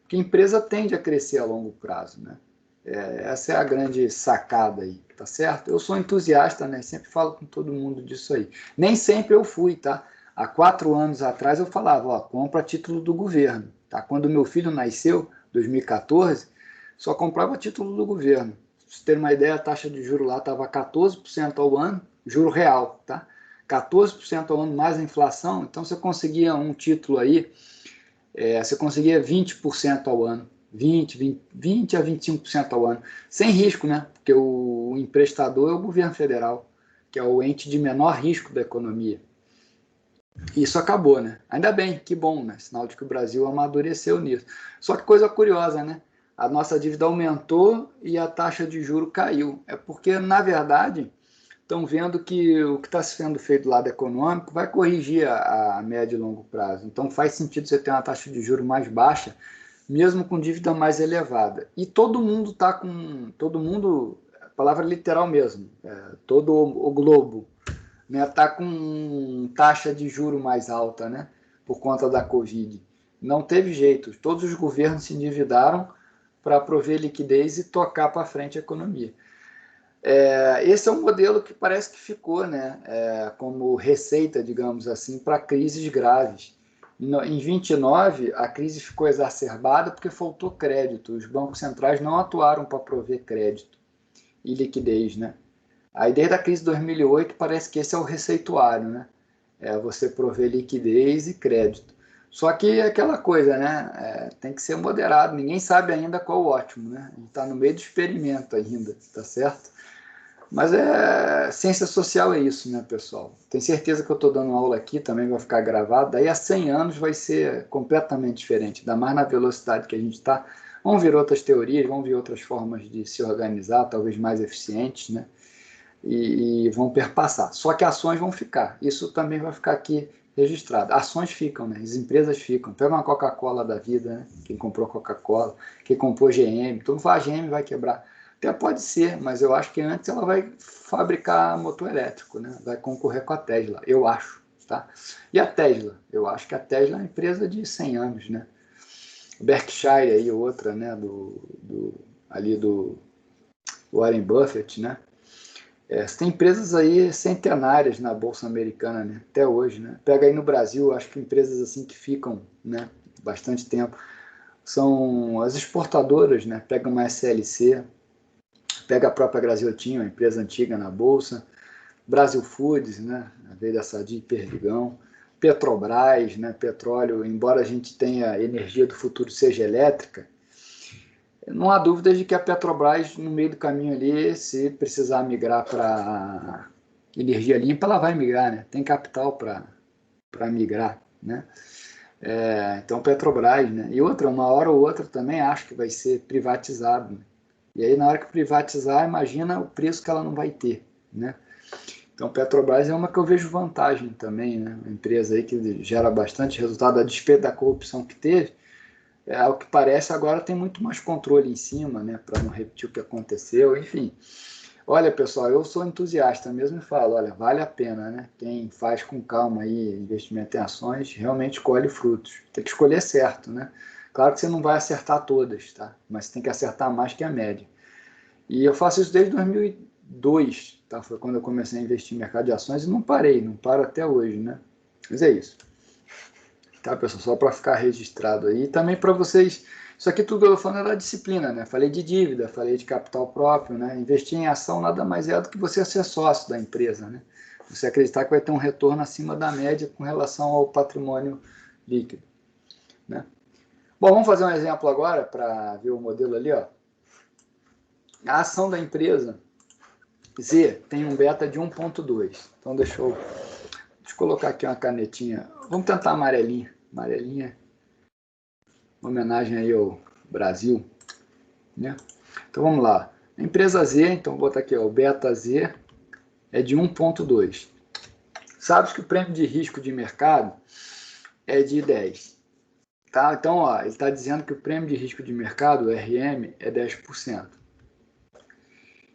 Porque a empresa tende a crescer a longo prazo, né? Essa é a grande sacada aí, tá certo? Eu sou entusiasta, né? Sempre falo com todo mundo disso aí. Nem sempre eu fui, tá? Há 4 anos atrás eu falava, ó, compra a título do governo, tá? Quando meu filho nasceu, 2014, só comprava título do governo. Pra vocês terem uma ideia, a taxa de juros lá estava 14% ao ano, juro real, tá? 14% ao ano mais a inflação, então você conseguia um título aí, você conseguia 20% ao ano, 20 a 25% ao ano, sem risco, né? Porque o emprestador é o governo federal, que é o ente de menor risco da economia. Isso acabou, né? Ainda bem, que bom, né? Sinal de que o Brasil amadureceu nisso. Só que coisa curiosa, né? A nossa dívida aumentou e a taxa de juro caiu. É porque, na verdade, estão vendo que o que está sendo feito do lado econômico vai corrigir a médio e longo prazo. Então faz sentido você ter uma taxa de juros mais baixa, mesmo com dívida mais elevada. E todo mundo está com... Todo mundo, palavra literal mesmo, todo o globo, né, está com taxa de juro mais alta, né, por conta da Covid. Não teve jeito, todos os governos se endividaram para prover liquidez e tocar para frente a economia. Esse é um modelo que parece que ficou, né, como receita, digamos assim, para crises graves. Em 29, a crise ficou exacerbada porque faltou crédito. Os bancos centrais não atuaram para prover crédito e liquidez, né? Aí, desde a crise de 2008, parece que esse é o receituário, né? Você prover liquidez e crédito. Só que é aquela coisa, né? Tem que ser moderado. Ninguém sabe ainda qual o ótimo, né? A gente está no meio do experimento ainda, tá certo? Mas ciência social é isso, né, pessoal? Tenho certeza que eu estou dando aula aqui, também vai ficar gravado. Daí a 100 anos vai ser completamente diferente, ainda mais na velocidade que a gente está. Vão vir outras teorias, vão vir outras formas de se organizar, talvez mais eficientes, né? E vão perpassar. Só que ações vão ficar. Isso também vai ficar aqui registrado. Ações ficam, né? As empresas ficam. Pega uma Coca-Cola da vida, né? Quem comprou Coca-Cola, quem comprou GM, todo mundo fala, a GM vai quebrar. Até pode ser, mas eu acho que antes ela vai fabricar motor elétrico, né? Vai concorrer com a Tesla, eu acho, tá? E a Tesla? Eu acho que a Tesla é uma empresa de 100 anos, né? Berkshire, aí, outra, né, ali do Warren Buffett, né? Você tem empresas aí centenárias na Bolsa Americana, né? Até hoje, né? Pega aí no Brasil, acho que empresas assim que ficam, né, bastante tempo, são as exportadoras, né? Pega uma SLC, pega a própria Graziotin, uma empresa antiga na Bolsa, Brasil Foods, né? Veio dessa de Perdigão, Petrobras, né? Petróleo, embora a gente tenha energia do futuro seja elétrica, não há dúvida de que a Petrobras, no meio do caminho ali, se precisar migrar para energia limpa, ela vai migrar, né? Tem capital para migrar, né? Então, Petrobras, né? E outra, uma hora ou outra também acho que vai ser privatizado, né? E aí, na hora que privatizar, imagina o preço que ela não vai ter, né? Então, Petrobras é uma que eu vejo vantagem também, né? Uma empresa aí que gera bastante resultado a despeito da corrupção que teve. Ao que parece, agora tem muito mais controle em cima, né? Para não repetir o que aconteceu, enfim. Olha, pessoal, eu sou entusiasta mesmo e falo, olha, vale a pena, né? Quem faz com calma aí investimento em ações, realmente colhe frutos. Tem que escolher certo, né? Claro que você não vai acertar todas, tá? Mas você tem que acertar mais que a média. E eu faço isso desde 2002, tá? Foi quando eu comecei a investir em mercado de ações e não parei, não paro até hoje, né? Mas é isso. Tá, pessoal? Só para ficar registrado aí. E também para vocês, isso aqui tudo que eu estou falando é da disciplina, né? Falei de dívida, falei de capital próprio, né? Investir em ação nada mais é do que você ser sócio da empresa, né? Você acreditar que vai ter um retorno acima da média com relação ao patrimônio líquido, né? Bom, vamos fazer um exemplo agora para ver o modelo ali, ó. A ação da empresa Z tem um beta de 1,2. Então deixa eu colocar aqui uma canetinha. Vamos tentar amarelinha. Amarelinha, uma homenagem aí ao Brasil, né? Então vamos lá. A empresa Z, então vou botar aqui, ó, o beta Z é de 1,2. Sabes que o prêmio de risco de mercado é de 10. Tá? Então, ó, ele está dizendo que o prêmio de risco de mercado, o RM, é 10%.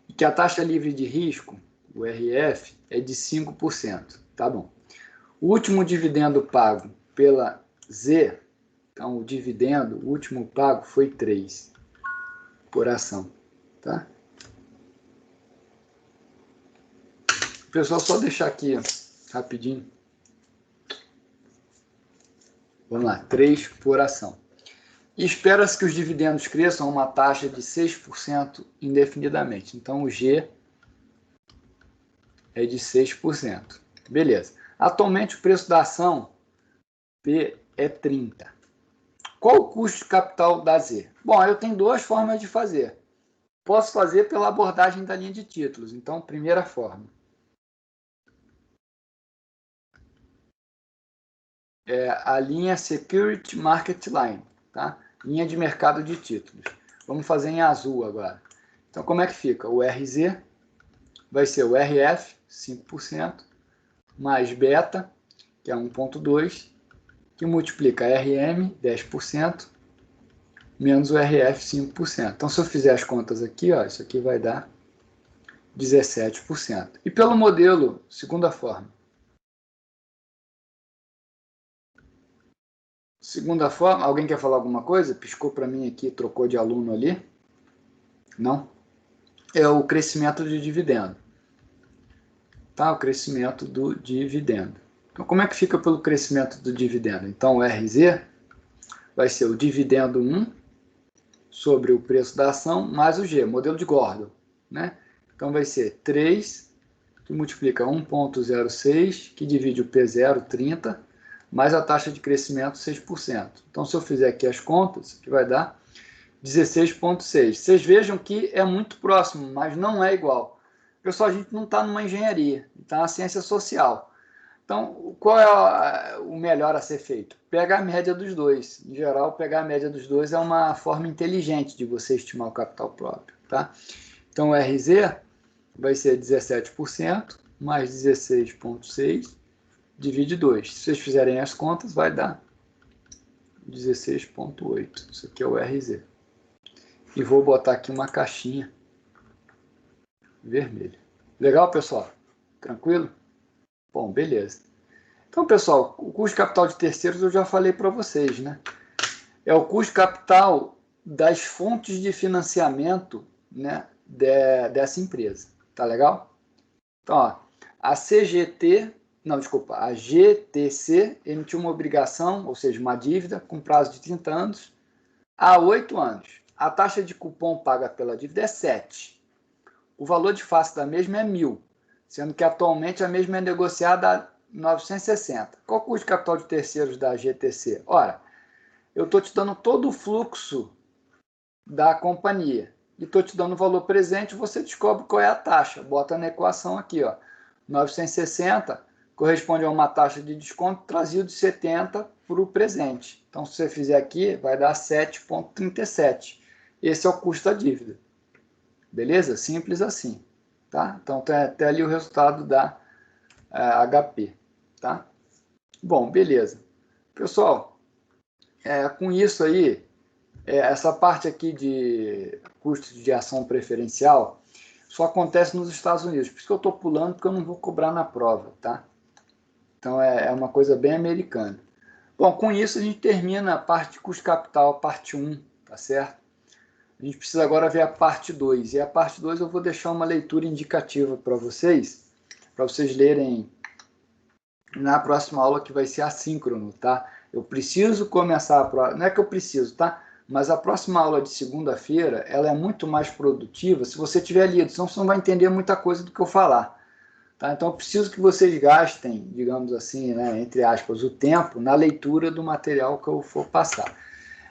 E que a taxa livre de risco, o RF, é de 5%. Tá bom. O último dividendo pago pela Z, então o dividendo, o último pago foi 3 por ação. Tá? Pessoal, só deixar aqui, ó, rapidinho. Vamos lá, 3 por ação. E espera-se que os dividendos cresçam a uma taxa de 6% indefinidamente. Então, o G é de 6%. Beleza. Atualmente, o preço da ação P é 30. Qual o custo de capital da Z? Bom, eu tenho duas formas de fazer. Posso fazer pela abordagem da linha de títulos. Então, primeira forma. É a linha Security Market Line, tá? Linha de mercado de títulos. Vamos fazer em azul agora. Então, como é que fica? O RZ vai ser o RF, 5%, mais beta, que é 1,2%, que multiplica RM, 10%, menos o RF, 5%. Então, se eu fizer as contas aqui, ó, isso aqui vai dar 17%. E pelo modelo, segunda forma. Segunda forma, alguém quer falar alguma coisa? Piscou para mim aqui, trocou de aluno ali? Não? É o crescimento de dividendo. Tá? O crescimento do dividendo. Então, como é que fica pelo crescimento do dividendo? Então, o RZ vai ser o dividendo 1 sobre o preço da ação mais o G, modelo de Gordon, né? Então, vai ser 3, que multiplica 1,06, que divide o P0, 30, mais a taxa de crescimento, 6%. Então, se eu fizer aqui as contas, que vai dar 16,6. Vocês vejam que é muito próximo, mas não é igual. Pessoal, a gente não está numa engenharia, está na ciência social. Então, qual é o melhor a ser feito? Pegar a média dos dois. Em geral, pegar a média dos dois é uma forma inteligente de você estimar o capital próprio. Tá? Então, o RZ vai ser 17% mais 16,6 divide 2. Se vocês fizerem as contas, vai dar 16,8. Isso aqui é o RZ. E vou botar aqui uma caixinha vermelha. Legal, pessoal? Tranquilo? Bom, beleza. Então, pessoal, o custo de capital de terceiros eu já falei para vocês, né? É o custo capital das fontes de financiamento, né, dessa empresa. Tá legal? Então, ó, a GTC emitiu uma obrigação, ou seja, uma dívida com prazo de 30 anos, há 8 anos. A taxa de cupom paga pela dívida é 7. O valor de face da mesma é 1.000, sendo que atualmente a mesma é negociada a 960. Qual o custo de capital de terceiros da GTC? Ora, eu estou te dando todo o fluxo da companhia e estou te dando o valor presente, você descobre qual é a taxa. Bota na equação aqui, ó. 960 corresponde a uma taxa de desconto trazido de 70 para o presente. Então, se você fizer aqui, vai dar 7,37. Esse é o custo da dívida. Beleza? Simples assim. Tá? Então, tem até ali o resultado da HP. Tá? Bom, beleza. Pessoal, com isso aí, essa parte aqui de custo de ação preferencial só acontece nos Estados Unidos. Por isso que eu estou pulando, porque eu não vou cobrar na prova, tá? Então, é uma coisa bem americana. Bom, com isso a gente termina a parte de custo capital, parte 1, tá certo? A gente precisa agora ver a parte 2. E a parte 2 eu vou deixar uma leitura indicativa para vocês lerem na próxima aula, que vai ser assíncrono, tá? Eu preciso começar a prova, não é que eu preciso, tá? Mas a próxima aula de segunda-feira, ela é muito mais produtiva se você tiver lido, senão você não vai entender muita coisa do que eu falar. Tá? Então, eu preciso que vocês gastem, digamos assim, né, entre aspas, o tempo na leitura do material que eu for passar.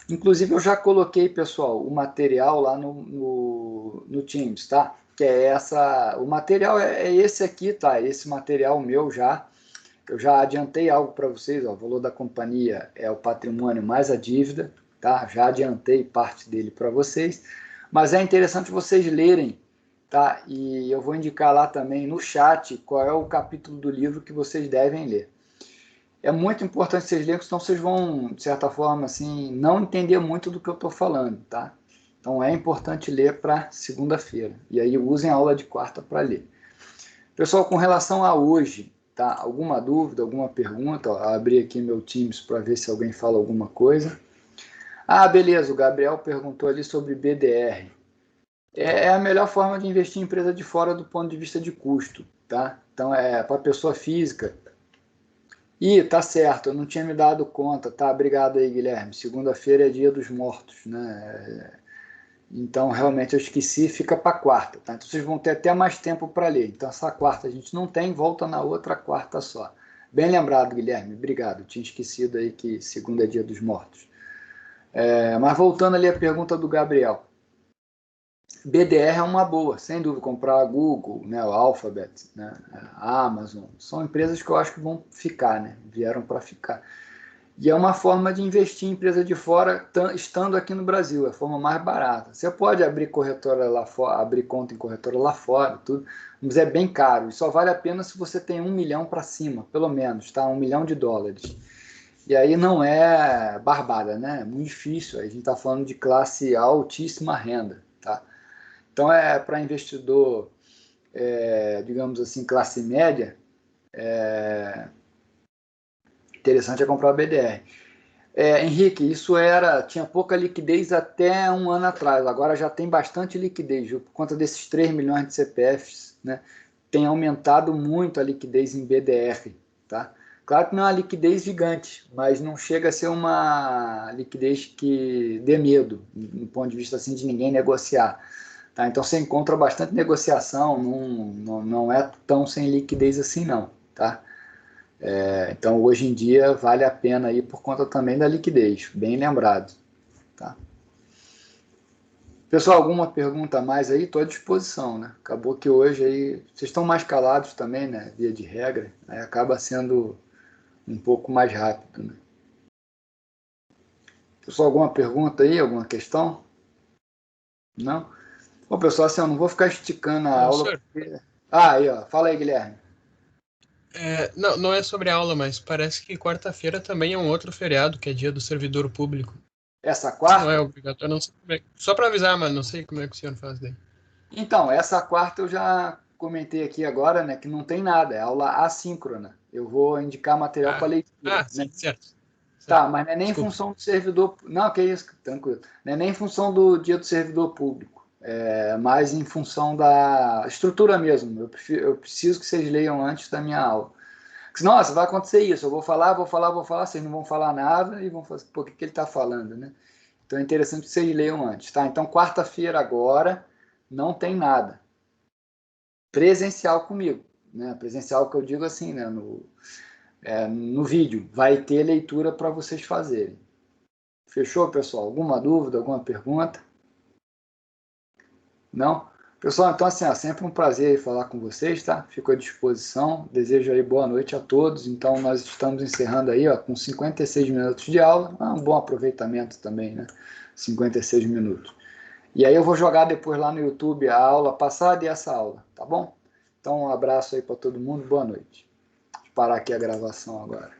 Inclusive, eu já coloquei, pessoal, o material lá no Teams, tá? Que é o material é esse aqui, tá? Esse material meu já. Eu já adiantei algo para vocês, ó, o valor da companhia é o patrimônio mais a dívida, tá? Já adiantei parte dele para vocês, mas é interessante vocês lerem, tá? E eu vou indicar lá também no chat qual é o capítulo do livro que vocês devem ler. É muito importante vocês lerem, senão vocês vão, de certa forma, assim, não entender muito do que eu estou falando, tá? Então é importante ler para segunda-feira. E aí usem a aula de quarta para ler. Pessoal, com relação a hoje, tá? Alguma dúvida, alguma pergunta? Ó, abri aqui meu Teams para ver se alguém fala alguma coisa. Ah, beleza, o Gabriel perguntou ali sobre BDR. É a melhor forma de investir em empresa de fora do ponto de vista de custo, tá? Então, para pessoa física. Tá certo, eu não tinha me dado conta, tá? Obrigado aí, Guilherme. Segunda-feira é dia dos mortos, né? Então, realmente, eu esqueci, fica para quarta, tá? Então, vocês vão ter até mais tempo para ler. Então, essa quarta a gente não tem, volta na outra quarta só. Bem lembrado, Guilherme, obrigado. Eu tinha esquecido aí que segunda é dia dos mortos. Mas voltando ali à pergunta do Gabriel. BDR é uma boa, sem dúvida, comprar a Google, né, o Alphabet, né, a Amazon, são empresas que eu acho que vão ficar, né, vieram para ficar. E é uma forma de investir em empresa de fora, estando aqui no Brasil, é a forma mais barata. Você pode abrir corretora lá fora, abrir conta em corretora lá fora, tudo, mas é bem caro, e só vale a pena se você tem 1 milhão para cima, pelo menos, tá? $1 milhão. E aí não é barbada, né? É muito difícil, a gente está falando de classe altíssima renda, tá? Então, para investidor, digamos assim, classe média, interessante é comprar o BDR. Henrique, tinha pouca liquidez até um ano atrás, agora já tem bastante liquidez, viu? Por conta desses 3 milhões de CPFs, né? Tem aumentado muito a liquidez em BDR, tá? Claro que não é uma liquidez gigante, mas não chega a ser uma liquidez que dê medo, do ponto de vista assim, de ninguém negociar. Tá? Então você encontra bastante negociação, não é tão sem liquidez assim não. Tá? Então hoje em dia vale a pena aí por conta também da liquidez, bem lembrado. Tá? Pessoal, alguma pergunta a mais aí? Estou à disposição. Né? Acabou que hoje aí, vocês estão mais calados também, né? Via de regra, aí acaba sendo um pouco mais rápido. Né? Pessoal, alguma pergunta aí, alguma questão? Não? Bom, pessoal, assim, eu não vou ficar esticando a aula.
Senhor,
Porque... aí, ó. Fala aí, Guilherme.
não é sobre a aula, mas parece que quarta-feira também é um outro feriado, que é dia do servidor público.
Essa
Não é
quarta?
obrigatório, não sei como é. Só para avisar, mas não sei como é que o senhor faz daí.
Então, essa quarta eu já comentei aqui agora, né, que não tem nada, é aula assíncrona. Eu vou indicar material para leitura. Né?
Sim, certo.
Tá, mas não é nem em
Desculpa.
função do servidor. Não, que isso, tranquilo. Não é nem em função do dia do servidor público. É mais em função da estrutura mesmo. Eu preciso que vocês leiam antes da minha aula. Porque senão, nossa, vai acontecer isso. Eu vou falar, vocês não vão falar nada e vão falar, por que ele está falando, né? Então é interessante que vocês leiam antes, tá? Então, quarta-feira agora não tem nada. Presencial comigo, né? Presencial que eu digo assim, né? No vídeo. Vai ter leitura para vocês fazerem. Fechou, pessoal? Alguma dúvida, alguma pergunta? Não? Pessoal, então assim, ó, sempre um prazer falar com vocês, tá? Fico à disposição. Desejo aí boa noite a todos. Então, nós estamos encerrando aí, ó, com 56 minutos de aula. Um bom aproveitamento também, né? 56 minutos. E aí eu vou jogar depois lá no YouTube a aula passada e essa aula, tá bom? Então, um abraço aí para todo mundo. Boa noite. Vou parar aqui a gravação agora.